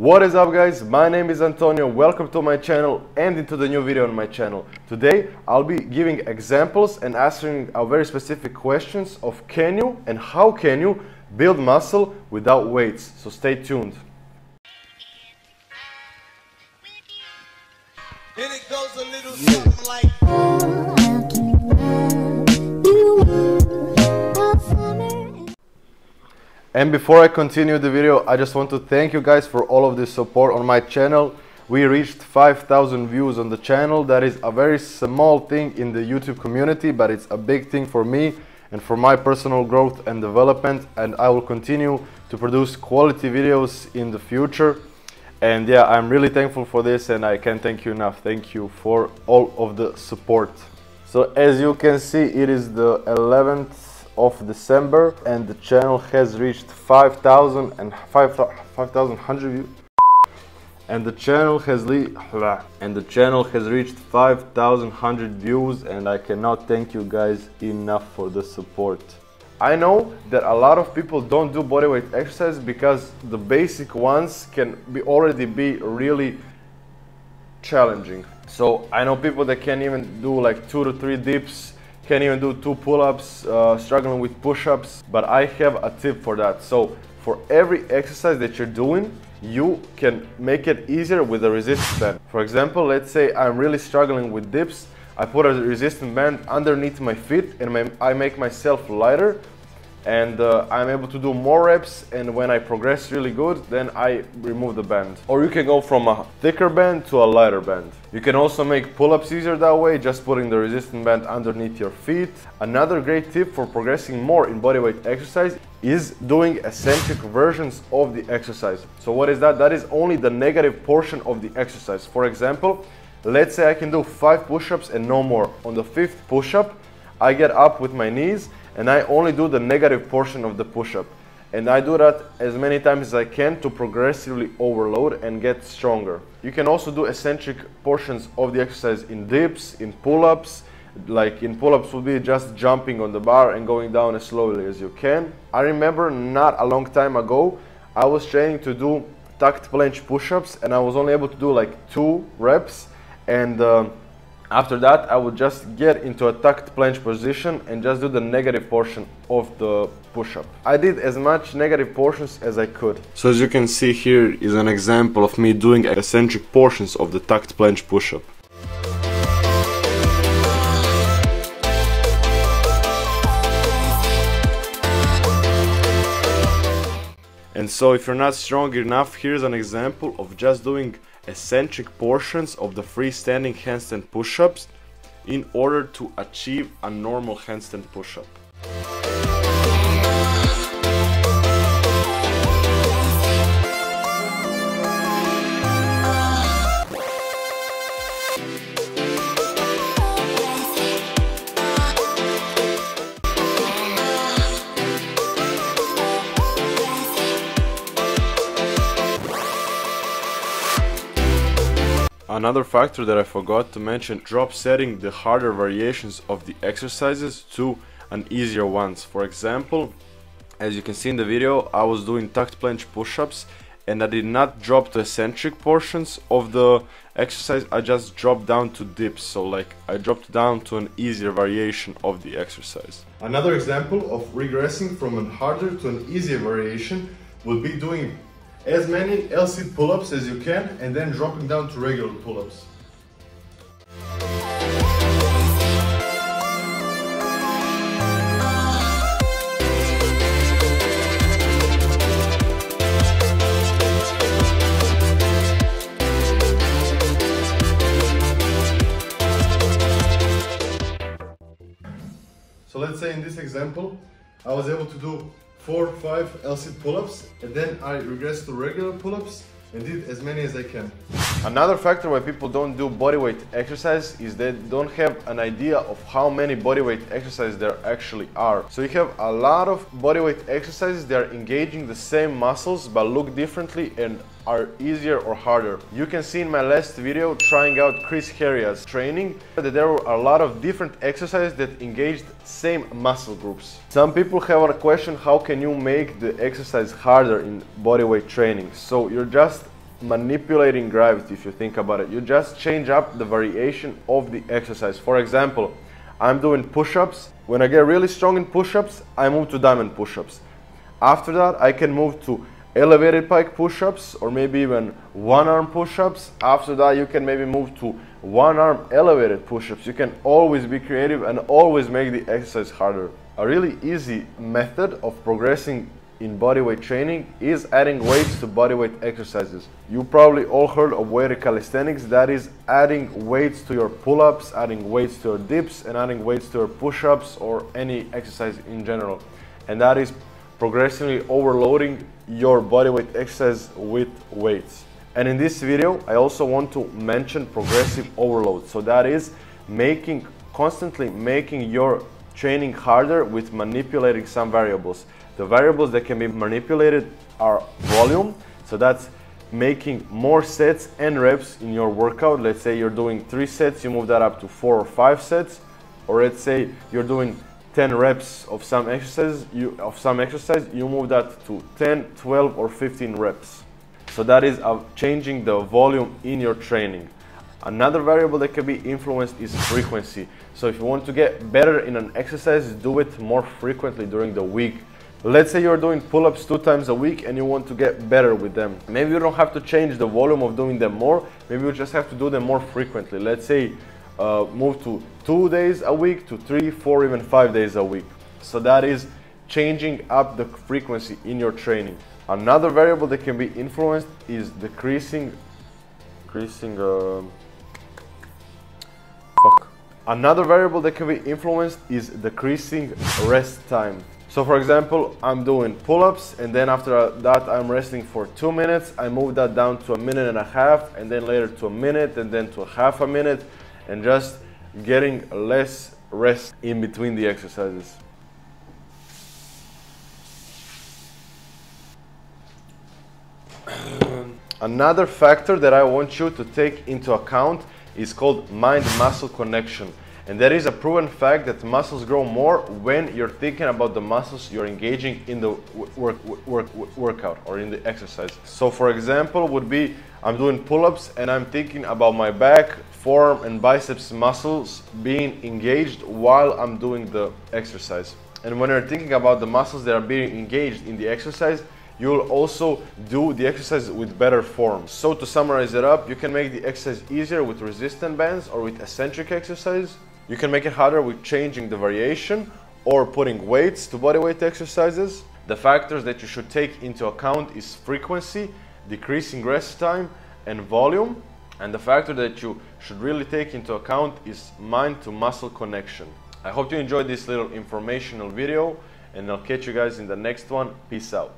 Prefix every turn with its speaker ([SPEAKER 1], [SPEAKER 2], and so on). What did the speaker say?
[SPEAKER 1] What is up, guys? My name is Antonio. Welcome to my channel and into the new video on my channel. Today I'll be giving examples and answering a very specific questions of can you and how can you build muscle without weights. So stay tuned.
[SPEAKER 2] And it goes a little something like
[SPEAKER 1] And before I continue the video, I just want to thank you guys for all of this support on my channel. We reached 5,000 views on the channel. That is a very small thing in the YouTube community, but it's a big thing for me and for my personal growth and development, and I will continue to produce quality videos in the future. And yeah, I'm really thankful for this and I can't thank you enough. Thank you for all of the support. So as you can see, it is the 11th of December and the channel has reached 5,100 views. And the channel has reached 5,100 views, and I cannot thank you guys enough for the support. I know that a lot of people don't do bodyweight exercise because the basic ones can already be really challenging. So I know people that can't even do like 2 to 3 dips, can't even do 2 pull-ups, struggling with push-ups, but I have a tip for that. So for every exercise that you're doing, you can make it easier with a resistance band. For example, let's say I'm really struggling with dips. I put a resistance band underneath my feet and I make myself lighter, and I'm able to do more reps, and when I progress really good, then I remove the band. Or you can go from a thicker band to a lighter band. You can also make pull-ups easier that way, just putting the resistance band underneath your feet. Another great tip for progressing more in bodyweight exercise is doing eccentric versions of the exercise. So what is that? That is only the negative portion of the exercise. For example, let's say I can do 5 push-ups and no more. On the 5th push-up, I get up with my knees and I only do the negative portion of the push-up. And I do that as many times as I can to progressively overload and get stronger. You can also do eccentric portions of the exercise in dips, in pull-ups. Like in pull-ups would be just jumping on the bar and going down as slowly as you can. I remember not a long time ago, I was training to do tucked planche push-ups and I was only able to do like 2 reps, and after that I would just get into a tucked planche position and just do the negative portion of the push-up. I did as much negative portions as I could. So as you can see, here is an example of me doing eccentric portions of the tucked planche push-up. And so if you're not strong enough, here's an example of just doing eccentric portions of the freestanding handstand push-ups in order to achieve a normal handstand push-up. Another factor that I forgot to mention, drop setting the harder variations of the exercises to an easier ones. For example, as you can see in the video, I was doing tucked planche push-ups and I did not drop the eccentric portions of the exercise, I just dropped down to dips. So like I dropped down to an easier variation of the exercise. Another example of regressing from a harder to an easier variation would be doing as many L-sit pull-ups as you can and then dropping down to regular pull-ups. So let's say in this example, I was able to do 4 or 5 L-sit pull-ups, and then I regressed to regular pull-ups and did as many as I can. Another factor why people don't do bodyweight exercise is they don't have an idea of how many bodyweight exercises there actually are. So you have a lot of bodyweight exercises that are engaging the same muscles but look differently and are easier or harder. You can see in my last video trying out Chris Heria's training that there were a lot of different exercises that engaged same muscle groups. Some people have a question, how can you make the exercise harder in bodyweight training? So you're just manipulating gravity if you think about it. You just change up the variation of the exercise. For example, I'm doing push-ups. When I get really strong in push-ups, I move to diamond push-ups. After that, I can move to elevated pike push-ups or maybe even one-arm push-ups. After that, you can maybe move to one-arm elevated push-ups. You can always be creative and always make the exercise harder. A really easy method of progressing in bodyweight training is adding weights to bodyweight exercises. You probably all heard of weighted calisthenics. That is adding weights to your pull-ups, adding weights to your dips, and adding weights to your push-ups or any exercise in general. And that is progressively overloading your bodyweight exercise with weights. And in this video, I also want to mention progressive overload. So that is constantly making your training harder with manipulating some variables. The variables that can be manipulated are volume, so that's making more sets and reps in your workout. Let's say you're doing 3 sets, you move that up to 4 or 5 sets, or let's say you're doing 10 reps of some exercise, you move that to 10, 12 or 15 reps. So that is changing the volume in your training. Another variable that can be influenced is frequency. So if you want to get better in an exercise, do it more frequently during the week. Let's say you're doing pull-ups 2 times a week and you want to get better with them. Maybe you don't have to change the volume of doing them more, maybe you just have to do them more frequently. Let's say move to 2 days a week to 3, 4, even 5 days a week. So that is changing up the frequency in your training. Another variable that can be influenced is Another variable that can be influenced is decreasing rest time. So for example, I'm doing pull-ups and then after that I'm resting for 2 minutes. I move that down to 1.5 minutes and then later to 1 minute and then to half a minute, and just getting less rest in between the exercises. Another factor that I want you to take into account is called mind-muscle connection. And that is a proven fact that muscles grow more when you're thinking about the muscles you're engaging in the workout or in the exercise. So for example would be, I'm doing pull-ups and I'm thinking about my back, forearm and biceps muscles being engaged while I'm doing the exercise. And when you're thinking about the muscles that are being engaged in the exercise, you'll also do the exercise with better form. So to summarize it up, you can make the exercise easier with resistance bands or with eccentric exercise. You can make it harder with changing the variation or putting weights to bodyweight exercises. The factors that you should take into account is frequency, decreasing rest time, and volume. And the factor that you should really take into account is mind to muscle connection. I hope you enjoyed this little informational video and I'll catch you guys in the next one. Peace out.